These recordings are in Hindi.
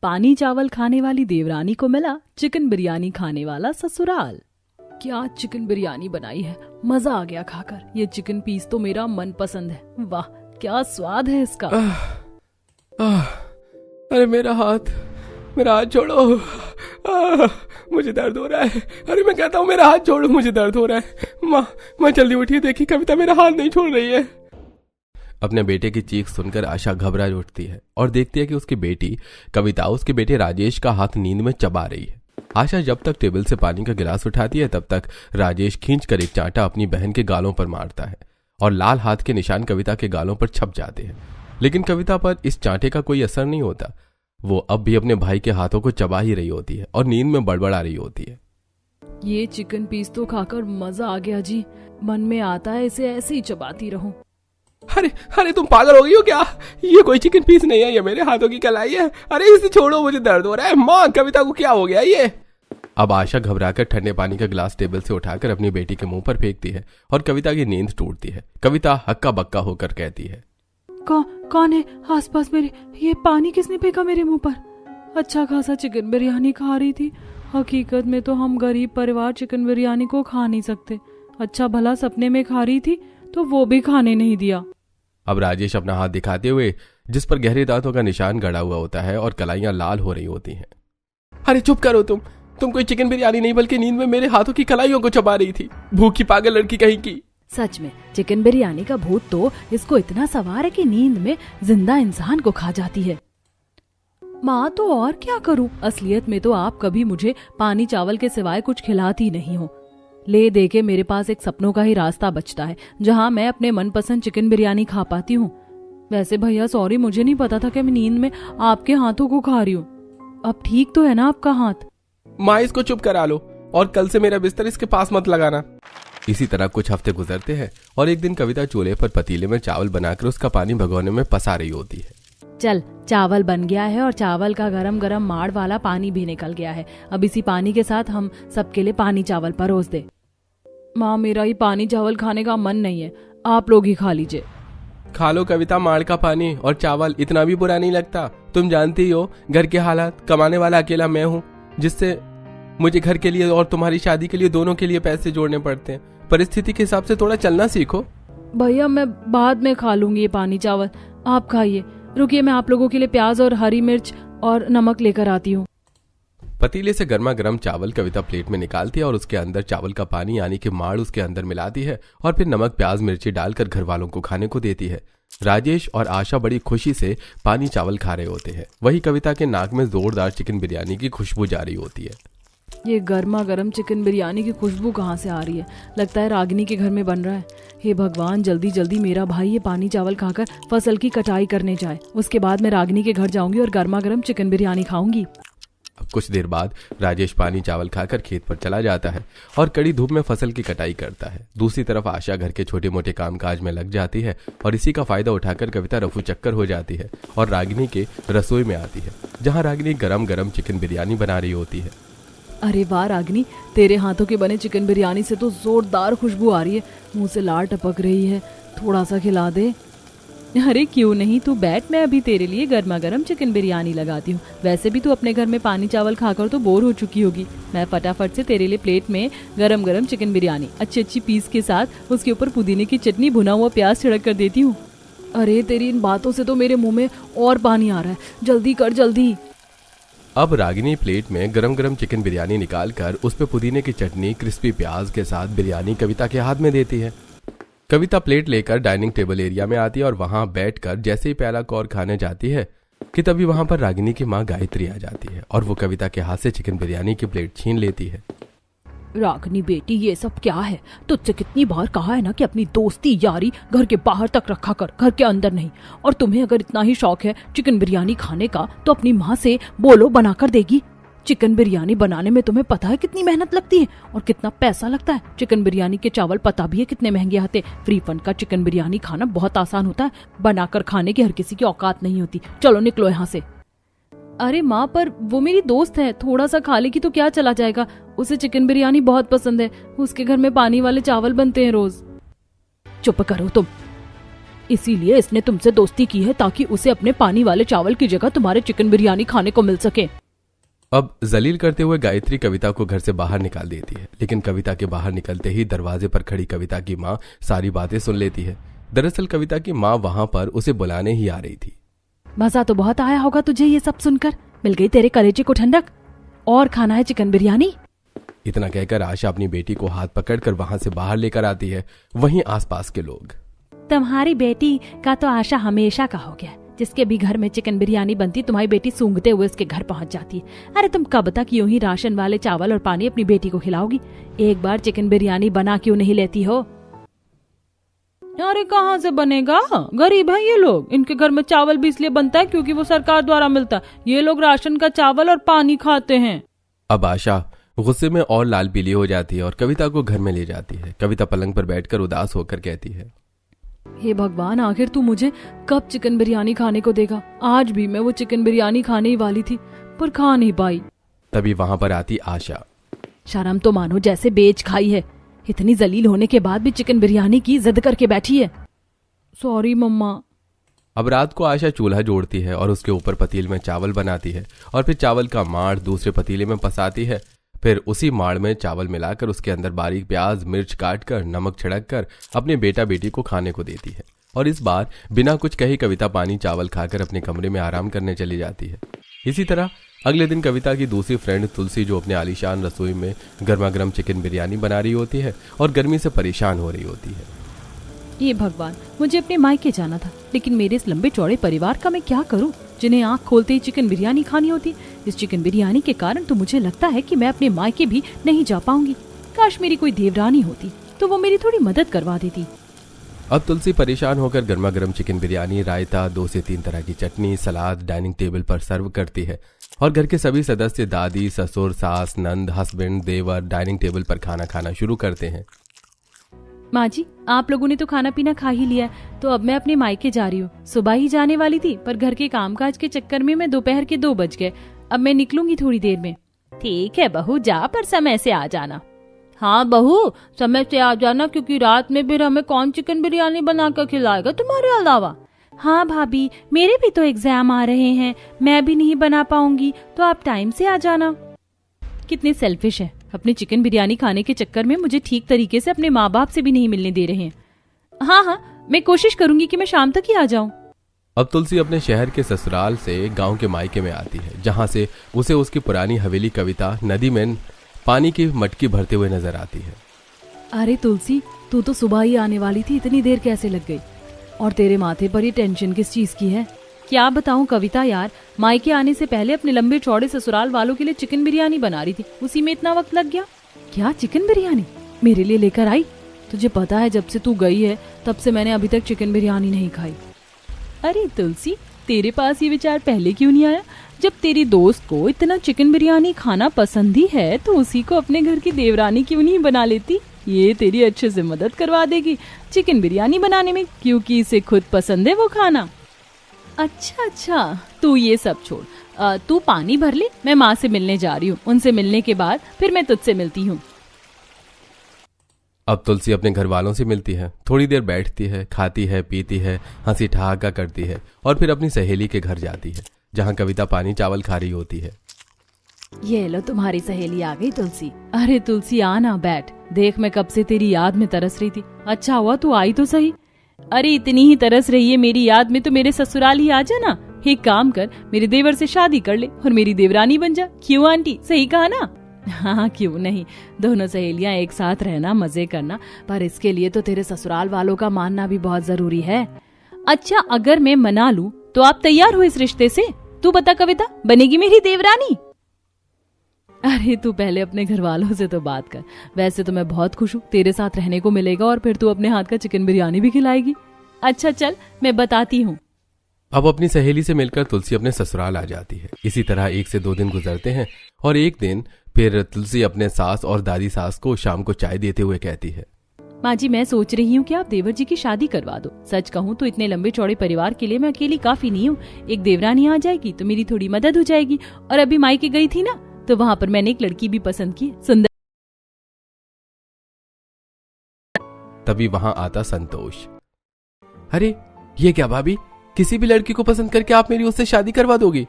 पानी चावल खाने वाली देवरानी को मिला चिकन बिरयानी खाने वाला ससुराल। क्या चिकन बिरयानी बनाई है, मजा आ गया खाकर। ये चिकन पीस तो मेरा मनपसंद है। वाह क्या स्वाद है इसका। अरे मेरा हाथ छोड़ो। मुझे दर्द हो रहा है। अरे मैं कहता हूँ मेरा हाथ छोड़ो, मुझे दर्द हो रहा है। माँ जल्दी उठिए, देखिए कविता मेरा हाथ नहीं छोड़ रही है। अपने बेटे की चीख सुनकर आशा घबरा उठती है और देखती है कि उसकी बेटी कविता उसके बेटे राजेश का हाथ नींद में चबा रही है। आशा जब तक टेबल से पानी का गिलास उठाती है तब तक राजेश खींचकर एक चांटा अपनी बहन के गालों पर मारता है और लाल हाथ के निशान कविता के गालों पर छप जाते हैं। लेकिन कविता पर इस चांटे का कोई असर नहीं होता। वो अब भी अपने भाई के हाथों को चबा ही रही होती है और नींद में बड़बड़ा रही होती है। ये चिकन पीस तो खाकर मजा आ गया जी। मन में आता है इसे ऐसे ही चबाती रहूं। अरे तुम पागल हो गई हो क्या? ये कोई चिकन पीस नहीं है, ये मेरे हाथों की कलाई है। अरे इसे छोड़ो, मुझे दर्द हो रहा है। माँ कविता को क्या हो गया ये? अब आशा घबराकर ठंडे पानी का गिलास टेबल से उठाकर अपनी बेटी के मुंह पर फेंकती है और कविता की नींद टूटती है। कविता हक्का बक्का होकर कहती है, कौन है आसपास मेरे? ये पानी किसने फेंका मेरे मुंह पर? अच्छा खासा चिकन बिरयानी खा रही थी। हकीकत में तो हम गरीब परिवार चिकन बिरयानी को खा नहीं सकते। अच्छा भला सपने में खा रही थी तो वो भी खाने नहीं दिया। अब राजेश अपना हाथ दिखाते हुए, जिस पर गहरे दांतों का निशान गड़ा हुआ होता है और कलाइयां लाल हो रही होती हैं। अरे चुप करो तुम कोई चिकन बिरयानी नहीं बल्कि नींद में मेरे हाथों की कलाइयों को चबा रही थी। भूखी पागल लड़की कहीं की। सच में चिकन बिरयानी का भूत तो इसको इतना सवार है कि नींद में जिंदा इंसान को खा जाती है। माँ तो और क्या करूं, असलियत में तो आप कभी मुझे पानी चावल के सिवाय कुछ खिलाती नहीं हो। ले दे के मेरे पास एक सपनों का ही रास्ता बचता है जहाँ मैं अपने मनपसंद चिकन बिरयानी खा पाती हूँ। वैसे भैया सॉरी, मुझे नहीं पता था कि मैं नींद में आपके हाथों को खा रही हूँ। अब ठीक तो है ना आपका हाथ? माँ इसको चुप करा लो और कल से मेरा बिस्तर इसके पास मत लगाना। इसी तरह कुछ हफ्ते गुजरते हैं और एक दिन कविता चूल्हे पर पतीले में चावल बनाकर उसका पानी भगोने में पसा रही होती है। चल चावल बन गया है और चावल का गरम गरम माड़ वाला पानी भी निकल गया है। अब इसी पानी के साथ हम सबके लिए पानी चावल परोस दे। माँ मेरा ही पानी चावल खाने का मन नहीं है, आप लोग ही खा लीजिए। खा लो कविता, माड़ का पानी और चावल इतना भी बुरा नहीं लगता। तुम जानती हो घर के हालात, कमाने वाला अकेला मैं हूँ, जिससे मुझे घर के लिए और तुम्हारी शादी के लिए दोनों के लिए पैसे जोड़ने पड़ते हैं। परिस्थिति के हिसाब से थोड़ा चलना सीखो। भैया मैं बाद में खा लूंगी ये पानी चावल, आप खाइए। रुकिए मैं आप लोगों के लिए प्याज और हरी मिर्च और नमक लेकर आती हूँ। पतीले से गर्मा गर्म चावल कविता प्लेट में निकालती है और उसके अंदर चावल का पानी यानी कि माड़ उसके अंदर मिलाती है और फिर नमक प्याज मिर्ची डालकर घर वालों को खाने को देती है। राजेश और आशा बड़ी खुशी से पानी चावल खा रहे होते हैं। वही कविता के नाक में जोरदार चिकन बिरयानी की खुशबू जा रही होती है। ये गर्मा गर्म चिकन बिरयानी की खुशबू कहाँ से आ रही है? लगता है रागिनी के घर में बन रहा है। हे भगवान, जल्दी जल्दी मेरा भाई ये पानी चावल खाकर फसल की कटाई करने जाए। उसके बाद मैं रागिनी के घर जाऊंगी और गर्मा गर्म चिकन बिरयानी खाऊंगी। अब कुछ देर बाद राजेश पानी चावल खाकर खेत पर चला जाता है और कड़ी धूप में फसल की कटाई करता है। दूसरी तरफ आशा घर के छोटे मोटे कामकाज में लग जाती है और इसी का फायदा उठाकर कविता रफू चक्कर हो जाती है और रागिनी के रसोई में आती है, जहाँ रागिनी गरम गरम चिकन बिरयानी बना रही होती है। अरे वाह रागिनी, तेरे हाथों के बने चिकन बिरयानी से तो जोरदार खुशबू आ रही है। मुंह से लार टपक रही है, थोड़ा सा खिला दे। अरे क्यों नहीं, तू बैठ, मैं अभी तेरे लिए गर्मा गर्म चिकन बिरयानी लगाती हूँ। वैसे भी तू अपने घर में पानी चावल खाकर तो बोर हो चुकी होगी। मैं फटाफट से तेरे लिए प्लेट में गरम गरम चिकन बिरयानी अच्छी पीस के साथ उसके ऊपर पुदीने की चटनी, भुना हुआ प्याज छिड़क कर देती हूँ। अरे तेरी इन बातों से तो मेरे मुंह में और पानी आ रहा है, जल्दी कर जल्दी। अब रागिनी प्लेट में गरम गरम चिकन बिरयानी निकालकर उस पे पुदीने की चटनी, क्रिस्पी प्याज के साथ बिरयानी कविता के हाथ में देती है। कविता प्लेट लेकर डाइनिंग टेबल एरिया में आती है और वहां बैठकर जैसे ही पहला कौर खाने जाती है कि तभी वहां पर रागिनी की माँ गायत्री आ जाती है और वो कविता के हाथ से चिकन बिरयानी की प्लेट छीन लेती है। रागिनी बेटी, ये सब क्या है? तुझसे कितनी बार कहा है ना कि अपनी दोस्ती यारी घर के बाहर तक रखा कर, घर के अंदर नहीं। और तुम्हें अगर इतना ही शौक है चिकन बिरयानी खाने का तो अपनी माँ से बोलो, बनाकर देगी। चिकन बिरयानी बनाने में तुम्हें पता है कितनी मेहनत लगती है और कितना पैसा लगता है। चिकन बिरयानी के चावल पता भी है कितने महंगे आते। फ्री फंड का चिकन बिरयानी खाना बहुत आसान होता है, बनाकर खाने की हर किसी की औकात नहीं होती। चलो निकलो यहाँ से। अरे माँ, पर वो मेरी दोस्त है, थोड़ा सा खा लेगी तो क्या चला जाएगा। उसे चिकन बिरयानी बहुत पसंद है, उसके घर में पानी वाले चावल बनते हैं रोज। चुप करो तुम। इसीलिए इसने तुमसे दोस्ती की है ताकि उसे अपने पानी वाले चावल की जगह तुम्हारे चिकन बिरयानी खाने को मिल सके। अब जलील करते हुए गायत्री कविता को घर से बाहर निकाल देती है, लेकिन कविता के बाहर निकलते ही दरवाजे पर खड़ी कविता की माँ सारी बातें सुन लेती है। दरअसल कविता की माँ वहां पर उसे बुलाने ही आ रही थी। मजा तो बहुत आया होगा तुझे ये सब सुनकर, मिल गई तेरे कलेजे को ठंडक। और खाना है चिकन बिरयानी। इतना कहकर आशा अपनी बेटी को हाथ पकड़कर वहां से बाहर लेकर आती है। वहीं आसपास के लोग, तुम्हारी बेटी का तो आशा हमेशा का हो गया, जिसके भी घर में चिकन बिरयानी बनती तुम्हारी बेटी सूंघते हुए उसके घर पहुंच जाती है। अरे तुम कब तक यूं ही राशन वाले चावल और पानी अपनी बेटी को खिलाओगी? एक बार चिकन बिरयानी बना क्यों नहीं लेती हो? अरे कहाँ से बनेगा, गरीब है ये लोग। इनके घर में चावल भी इसलिए बनता है क्योंकि वो सरकार द्वारा मिलता है। ये लोग राशन का चावल और पानी खाते हैं। अब आशा गुस्से में और लाल पीली हो जाती है और कविता को घर में ले जाती है। कविता पलंग पर बैठकर उदास होकर कहती है, हे भगवान, आखिर तू मुझे कब चिकन बिरयानी खाने को देगा? आज भी मैं वो चिकन बिरयानी खाने ही वाली थी पर खा नहीं पाई। तभी वहां पर आती आशा। शर्म तो मानो जैसे बेच खाई है। इतनी जलील होने के बाद भी चिकन बिरयानी की जिद करके बैठी है। सॉरी मम्मा। अब रात को आशा चूल्हा जोड़ती है और उसके ऊपर पतीले में चावल बनाती है और फिर चावल का माड़ दूसरे पतीले में पसाती है। फिर उसी माड़ में चावल मिलाकर उसके अंदर बारीक प्याज मिर्च काटकर नमक छिड़क कर अपने बेटा बेटी को खाने को देती है। और इस बार बिना कुछ कही कविता पानी चावल खाकर अपने कमरे में आराम करने चली जाती है। इसी तरह अगले दिन कविता की दूसरी फ्रेंड तुलसी, जो अपने आलीशान रसोई में गर्मा गर्म चिकन बिरयानी बना रही होती है और गर्मी से परेशान हो रही होती है। ये भगवान, मुझे अपने मायके जाना था, लेकिन मेरे इस लंबे चौड़े परिवार का मैं क्या करूं, जिन्हें आंख खोलते ही चिकन बिरयानी खानी होती। इस चिकन बिरयानी के कारण तो मुझे लगता है कि मैं अपने मायके भी नहीं जा पाऊंगी। काश मेरी कोई देवरानी होती तो वो मेरी थोड़ी मदद करवा देती। अब तुलसी परेशान होकर गर्मा गर्म चिकन बिरयानी, रायता, 2 से 3 तरह की चटनी, सलाद डाइनिंग टेबल पर सर्व करती है और घर के सभी सदस्य दादी, ससुर, सास, नंद, हस्बैंड, देवर डाइनिंग टेबल पर खाना खाना शुरू करते हैं। माँ जी, आप लोगों ने तो खाना पीना खा ही लिया, तो अब मैं अपने मायके जा रही हूँ। सुबह ही जाने वाली थी पर घर के कामकाज के चक्कर में मैं दोपहर के 2 बज गए। अब मैं निकलूंगी थोड़ी देर में। ठीक है बहू, जा पर समय से आ जाना। हाँ बहू, समय से आ जाना, क्योंकि रात में फिर हमें कौन चिकन बिरयानी बनाकर खिलाएगा तुम्हारे अलावा। हाँ भाभी, मेरे भी तो एग्जाम आ रहे हैं, मैं भी नहीं बना पाऊंगी, तो आप टाइम से आ जाना। कितने सेल्फिश है, अपने चिकन बिरयानी खाने के चक्कर में मुझे ठीक तरीके से अपने माँ बाप से भी नहीं मिलने दे रहे हैं। हाँ, मैं कोशिश करूंगी कि मैं शाम तक ही आ जाऊं। अब तुलसी अपने शहर के ससुराल से गांव के मायके में आती है, जहां से उसे उसकी पुरानी हवेली कविता नदी में पानी की मटकी भरते हुए नजर आती है। अरे तुलसी, तू तो सुबह ही आने वाली थी, इतनी देर कैसे लग गई? और तेरे माथे पर ये टेंशन किस चीज की है? क्या बताऊं कविता यार, मायके आने से पहले अपने लंबे चौड़े ससुराल वालों के लिए चिकन बिरयानी बना रही थी, उसी में इतना वक्त लग गया। क्या चिकन बिरयानी मेरे लिए लेकर आई? तुझे पता है जब से तू गई है तब से मैंने अभी तक चिकन बिरयानी नहीं खाई। अरे तुलसी, तेरे पास ये विचार पहले क्यों नहीं आया? जब तेरी दोस्त को इतना चिकन बिरयानी खाना पसंद ही है तो उसी को अपने घर की देवरानी क्यों नहीं बना लेती? ये तेरी अच्छे से मदद करवा देगी चिकन बिरयानी बनाने में, क्योंकि इसे खुद पसंद है वो खाना। अच्छा, तू ये सब छोड़, तू पानी भर ले, मैं माँ से मिलने जा रही हूँ। उनसे मिलने के बाद फिर मैं तुझसे मिलती हूँ। अब तुलसी अपने घर वालों से मिलती है, थोड़ी देर बैठती है, खाती है, पीती है, हंसी ठहाका करती है और फिर अपनी सहेली के घर जाती है, जहाँ कविता पानी चावल खा रही होती है। ये लो, तुम्हारी सहेली आ गई तुलसी। अरे तुलसी, आना, बैठ। देख, मैं कब से तेरी याद में तरस रही थी। अच्छा हुआ तू आई तो सही। अरे इतनी ही तरस रही है मेरी याद में तो मेरे ससुराल ही आ जाना। एक काम कर, मेरे देवर से शादी कर ले और मेरी देवरानी बन जा। क्यों आंटी, सही कहा ना? हाँ, क्यों नहीं, दोनों सहेलियां एक साथ रहना, मजे करना, पर इसके लिए तो तेरे ससुराल वालों का मानना भी बहुत जरूरी है। अच्छा, अगर मैं मना लूं तो आप तैयार हो इस रिश्ते से? तू बता कविता, बनेगी मेरी देवरानी? अरे तू पहले अपने घर वालों से तो बात कर। वैसे तो मैं बहुत खुश हूँ, तेरे साथ रहने को मिलेगा और फिर तू अपने हाथ का चिकन बिरयानी भी खिलाएगी। अच्छा चल, मैं बताती हूँ। अब अपनी सहेली से मिलकर तुलसी अपने ससुराल आ जाती है। इसी तरह 1 से 2 दिन गुजरते हैं और एक दिन फिर तुलसी अपने सास और दादी सास को शाम को चाय देते हुए कहती है, माँ जी, मैं सोच रही हूँ कि आप देवर जी की शादी करवा दो। सच कहूँ तो इतने लंबे चौड़े परिवार के लिए मैं अकेली काफी नहीं हूँ। एक देवरानी आ जाएगी तो मेरी थोड़ी मदद हो जाएगी। और अभी मायके गई थी ना, तो वहाँ पर मैंने एक लड़की भी पसंद की, सुंदर। तभी वहां आता संतोष। अरे ये क्या भाभी, किसी भी लड़की को पसंद करके आप मेरी उससे शादी करवा दोगी?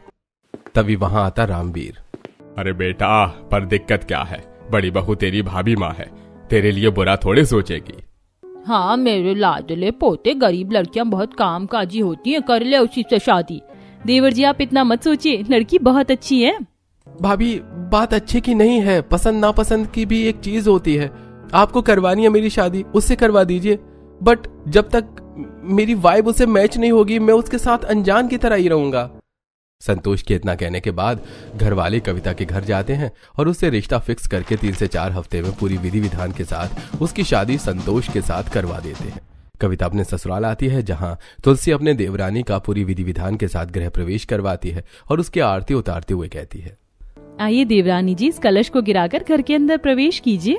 तभी वहां आता रामवीर। अरे बेटा, पर दिक्कत क्या है, बड़ी बहू तेरी भाभी माँ है, तेरे लिए बुरा थोड़े सोचेगी। हाँ मेरे लाडले पोते, गरीब लड़कियां बहुत कामकाजी होती हैं, कर ले उसी से शादी। देवर जी आप इतना मत सोचिए, लड़की बहुत अच्छी है। भाभी बात अच्छे की नहीं है, पसंद नापसंद की भी एक चीज होती है। आपको करवानी है मेरी शादी, उससे करवा दीजिए, बट जब तक मेरी वाइब उससे मैच नहीं होगी मैं उसके साथ अनजान की तरह ही रहूंगा। संतोष के इतना कहने के बाद घर वाले कविता के घर जाते हैं और उससे रिश्ता फिक्स करके 3 से 4 हफ्ते में पूरी विधि विधान के साथ उसकी शादी संतोष के साथ करवा देते हैं। कविता अपने ससुराल आती है, जहां तुलसी अपने देवरानी का पूरी विधि विधान के साथ गृह प्रवेश करवाती है और उसकी आरती उतारते हुए कहती है, आइए देवरानी जी, इस कलश को गिराकर घर के अंदर प्रवेश कीजिए।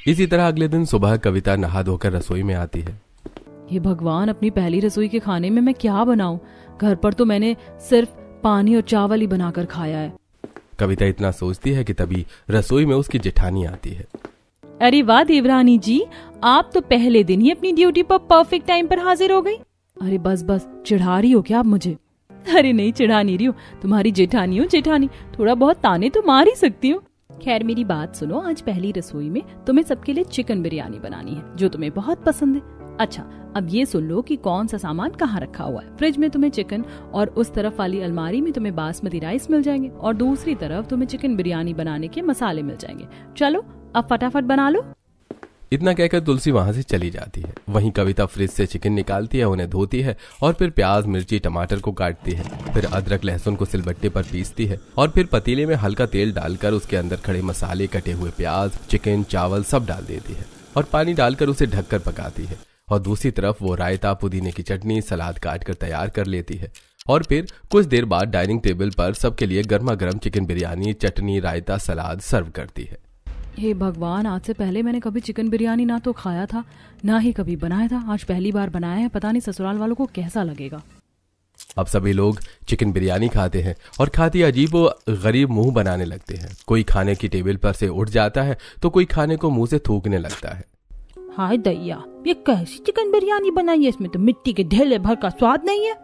इसी तरह अगले दिन सुबह कविता नहा धोकर रसोई में आती है। हे भगवान, अपनी पहली रसोई के खाने में मैं क्या बनाऊं? घर पर तो मैंने सिर्फ पानी और चावल ही बनाकर खाया है। कविता इतना सोचती है कि तभी रसोई में उसकी जेठानी आती है। अरे वाह देवरानी जी, आप तो पहले दिन ही अपनी ड्यूटी पर परफेक्ट टाइम पर हाजिर हो गई। अरे बस बस, चिढ़ा रही हो क्या आप मुझे? अरे नहीं, चिढ़ा नहीं रही हो, तुम्हारी जेठानी हो जेठानी, थोड़ा बहुत ताने तो मार ही सकती हो। खैर मेरी बात सुनो, आज पहली रसोई में तुम्हें सबके लिए चिकन बिरयानी बनानी है, जो तुम्हें बहुत पसंद है। अच्छा अब ये सुन लो कि कौन सा सामान कहाँ रखा हुआ है। फ्रिज में तुम्हें चिकन, और उस तरफ वाली अलमारी में तुम्हें बासमती राइस मिल जाएंगे, और दूसरी तरफ तुम्हें चिकन बिरयानी बनाने के मसाले मिल जाएंगे। चलो अब फटाफट बना लो। इतना कहकर तुलसी वहां से चली जाती है। वहीं कविता फ्रिज से चिकन निकालती है, उन्हें धोती है और फिर प्याज मिर्ची टमाटर को काटती है, फिर अदरक लहसुन को सिलबट्टे पर पीसती है और फिर पतीले में हल्का तेल डालकर उसके अंदर खड़े मसाले, कटे हुए प्याज, चिकन, चावल सब डाल देती है और पानी डालकर उसे ढककर पकाती है। और दूसरी तरफ वो रायता, पुदीने की चटनी, सलाद काट कर तैयार कर लेती है और फिर कुछ देर बाद डाइनिंग टेबल पर सबके लिए गर्मा गर्म चिकन बिरयानी, चटनी, रायता, सलाद सर्व करती है। हे भगवान, आज से पहले मैंने कभी चिकन बिरयानी ना तो खाया था ना ही कभी बनाया था, आज पहली बार बनाया है। पता नहीं ससुराल वालों को कैसा लगेगा। अब सभी लोग चिकन बिरयानी खाते हैं और खाती अजीब व गरीब मुंह बनाने लगते हैं। कोई खाने की टेबल पर से उठ जाता है तो कोई खाने को मुंह से थूकने लगता है। हाय दैया, ये कैसी चिकन बिरयानी बनाई है, इसमें तो मिट्टी के ढेले भर का स्वाद नहीं है।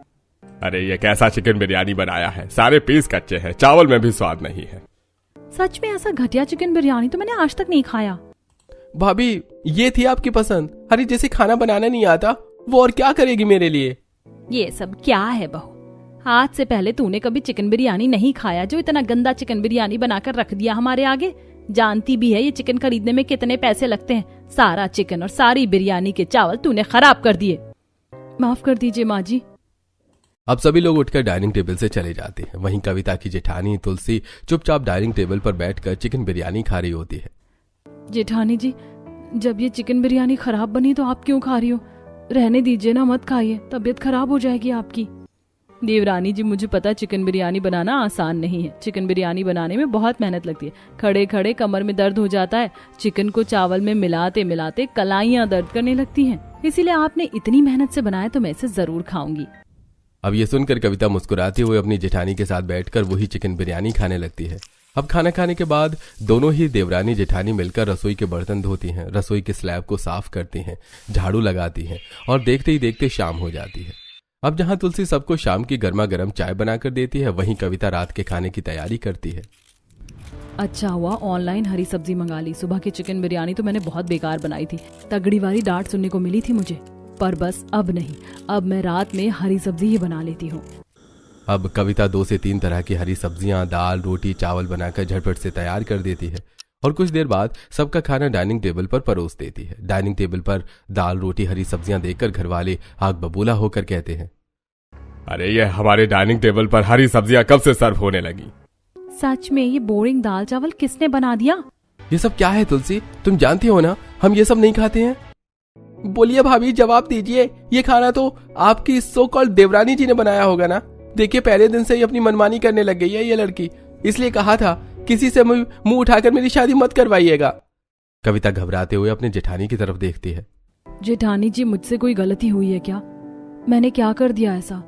अरे ये कैसा चिकन बिरयानी बनाया है, सारे पीस कच्चे हैं, चावल में भी स्वाद नहीं है। सच में ऐसा घटिया चिकन बिरयानी तो मैंने आज तक नहीं खाया। भाभी ये थी आपकी पसंद? अरे जैसे खाना बनाना नहीं आता वो और क्या करेगी मेरे लिए? ये सब क्या है बहू? आज से पहले तूने कभी चिकन बिरयानी नहीं खाया जो इतना गंदा चिकन बिरयानी बनाकर रख दिया हमारे आगे। जानती भी है ये चिकन खरीदने में कितने पैसे लगते हैं। सारा चिकन और सारी बिरयानी के चावल तूने खराब कर दिए। माफ कर दीजिए माँ जी। अब सभी लोग उठकर डाइनिंग टेबल से चले जाते हैं। वहीं कविता की जेठानी तुलसी चुपचाप डाइनिंग टेबल पर बैठकर चिकन बिरयानी खा रही होती है। जेठानी जी, जब ये चिकन बिरयानी खराब बनी तो आप क्यों खा रही हो? रहने दीजिए ना, मत खाइए, तबीयत खराब हो जाएगी आपकी। देवरानी जी, मुझे पता चिकन बिरयानी बनाना आसान नहीं है। चिकन बिरयानी बनाने में बहुत मेहनत लगती है। खड़े खड़े कमर में दर्द हो जाता है। चिकन को चावल में मिलाते मिलाते कलाइयां दर्द करने लगती हैं। इसीलिए आपने इतनी मेहनत से बनाया तो मैं इसे जरूर खाऊंगी। अब ये सुनकर कविता मुस्कुराती हुए अपनी जेठानी के साथ बैठकर वही चिकन बिरयानी खाने लगती है। अब खाना खाने के बाद दोनों ही देवरानी जेठानी मिलकर रसोई के बर्तन धोती हैं, रसोई के स्लैब को साफ करती हैं, झाड़ू लगाती हैं और देखते ही देखते शाम हो जाती है। अब जहां तुलसी सबको शाम की गर्मा गर्म चाय बनाकर देती है, वहीं कविता रात के खाने की तैयारी करती है। अच्छा हुआ ऑनलाइन हरी सब्जी मंगा ली। सुबह की चिकन बिरयानी तो मैंने बहुत बेकार बनाई थी, तगड़ी वाली डांट सुनने को मिली थी मुझे। पर बस अब नहीं, अब मैं रात में हरी सब्जी ही बना लेती हूँ। अब कविता 2 से 3 तरह की हरी सब्जियां, दाल, रोटी, चावल बनाकर झटपट से तैयार कर देती है और कुछ देर बाद सबका खाना डाइनिंग टेबल पर परोस देती है। डाइनिंग टेबल पर दाल, रोटी, हरी सब्जियां देखकर घरवाले आग बबूला होकर कहते हैं, अरे ये हमारे डाइनिंग टेबल पर हरी सब्जियां कब से सर्व होने लगी? सच में ये बोरिंग दाल चावल किसने बना दिया? ये सब क्या है तुलसी? तुम जानती हो ना हम ये सब नहीं खाते हैं। बोलिए भाभी, जवाब दीजिए। ये खाना तो आपकी सो कॉल्ड देवरानी जी ने बनाया होगा ना। देखिए पहले दिन से ही अपनी मनमानी करने लग गई है ये लड़की। इसलिए कहा था किसी से मुंह उठाकर मेरी शादी मत करवाइएगा। कविता घबराते हुए अपने जेठानी की तरफ देखती है। जेठानी जी, मुझसे कोई गलती हुई है क्या? मैंने क्या कर दिया ऐसा?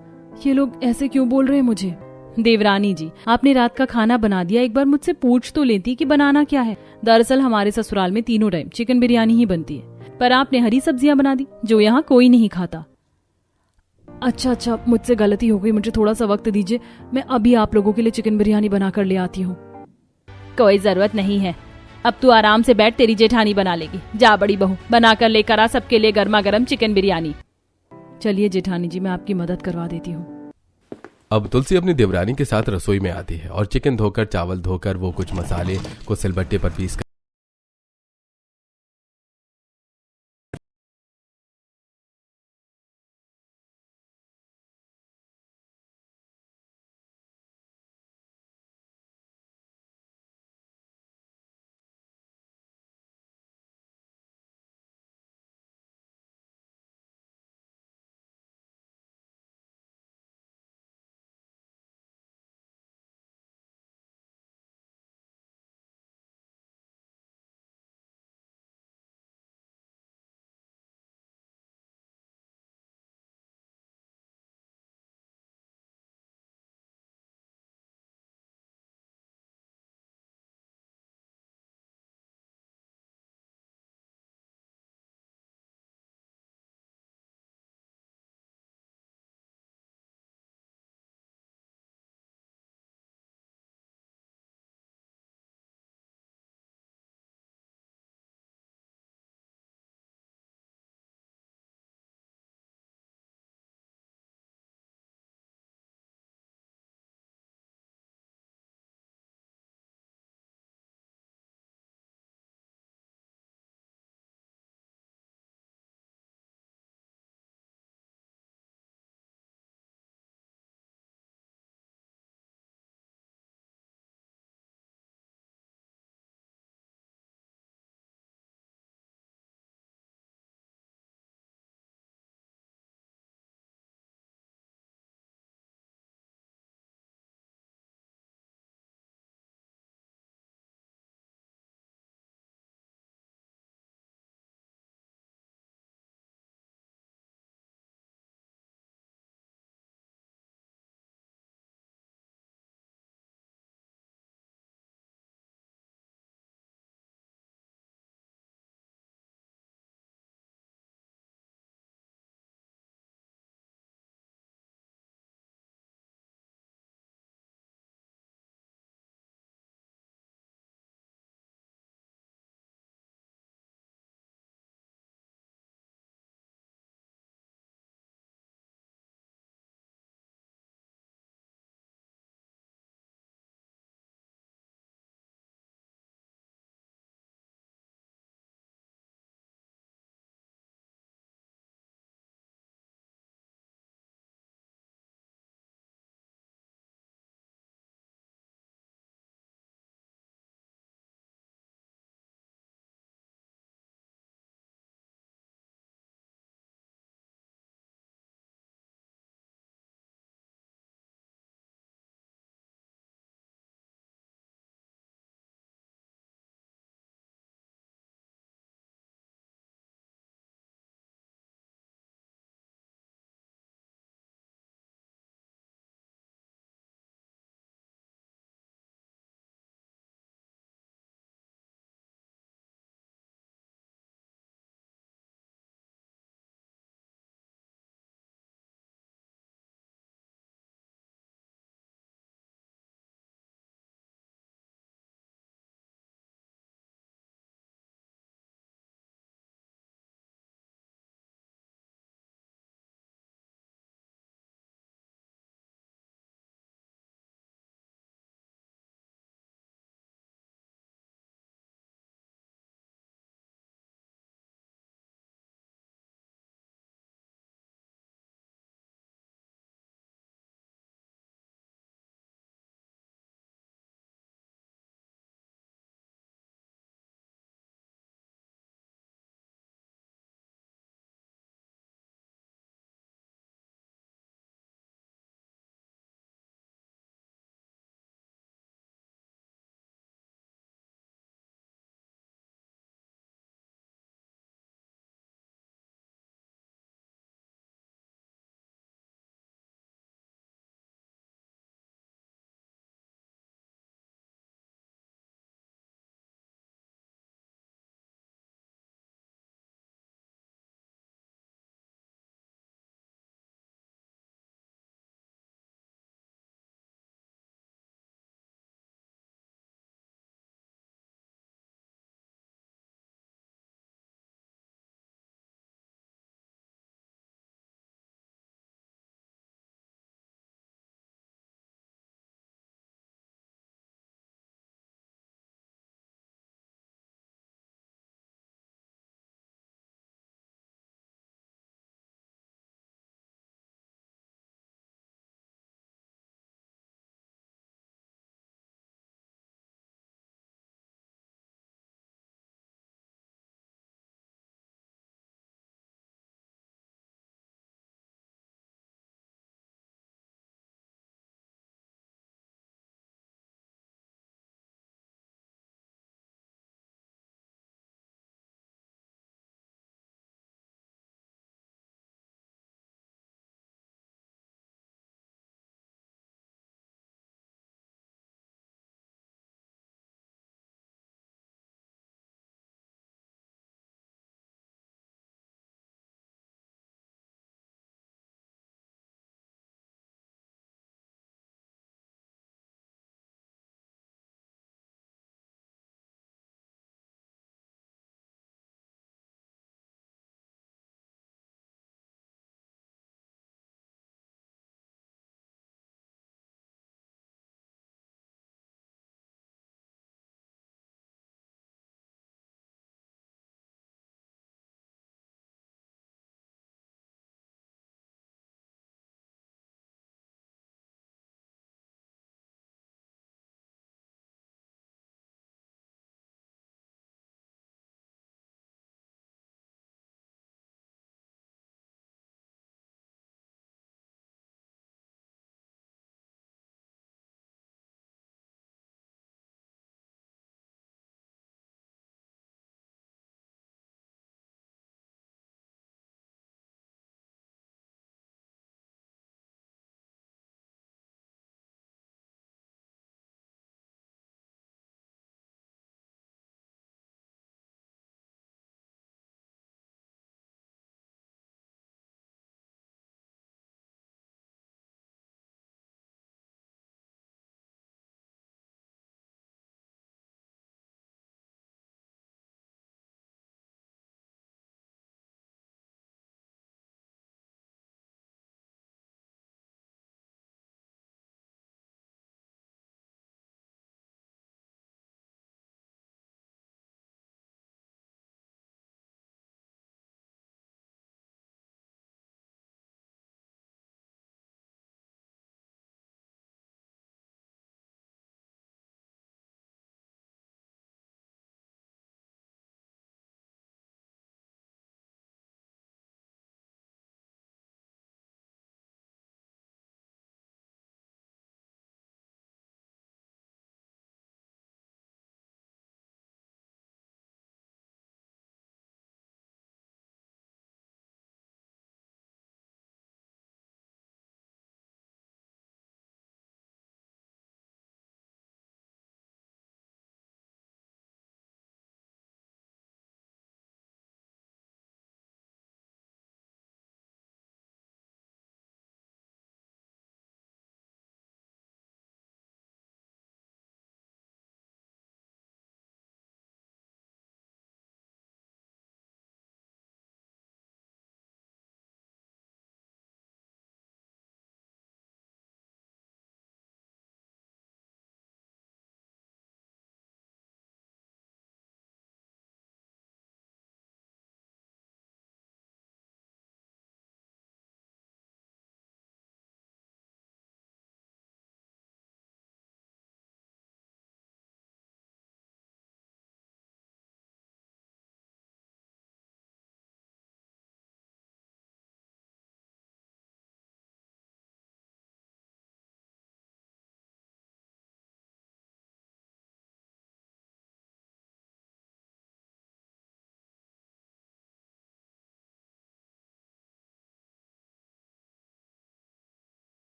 ये लोग ऐसे क्यों बोल रहे हैं मुझे? देवरानी जी, आपने रात का खाना बना दिया, एक बार मुझसे पूछ तो लेती कि बनाना क्या है। दरअसल हमारे ससुराल में तीनों टाइम चिकन बिरयानी ही बनती है, पर आपने हरी सब्जियां बना दी जो यहाँ कोई नहीं खाता। अच्छा, मुझसे गलती हो गई, मुझे थोड़ा सा वक्त दीजिए, मैं अभी आप लोगों के लिए चिकन बिरयानी बना कर ले आती हूँ। कोई जरूरत नहीं है, अब तू आराम से बैठ, तेरी जेठानी बना लेगी। जा बड़ी बहू, बना कर लेकर आ सबके लिए गर्मा गर्म चिकन बिरयानी। चलिए जेठानी जी, मैं आपकी मदद करवा देती हूँ। अब तुलसी अपनी देवरानी के साथ रसोई में आती है और चिकन धोकर, चावल धोकर, वो कुछ मसाले को सिलबट्टे पर पीस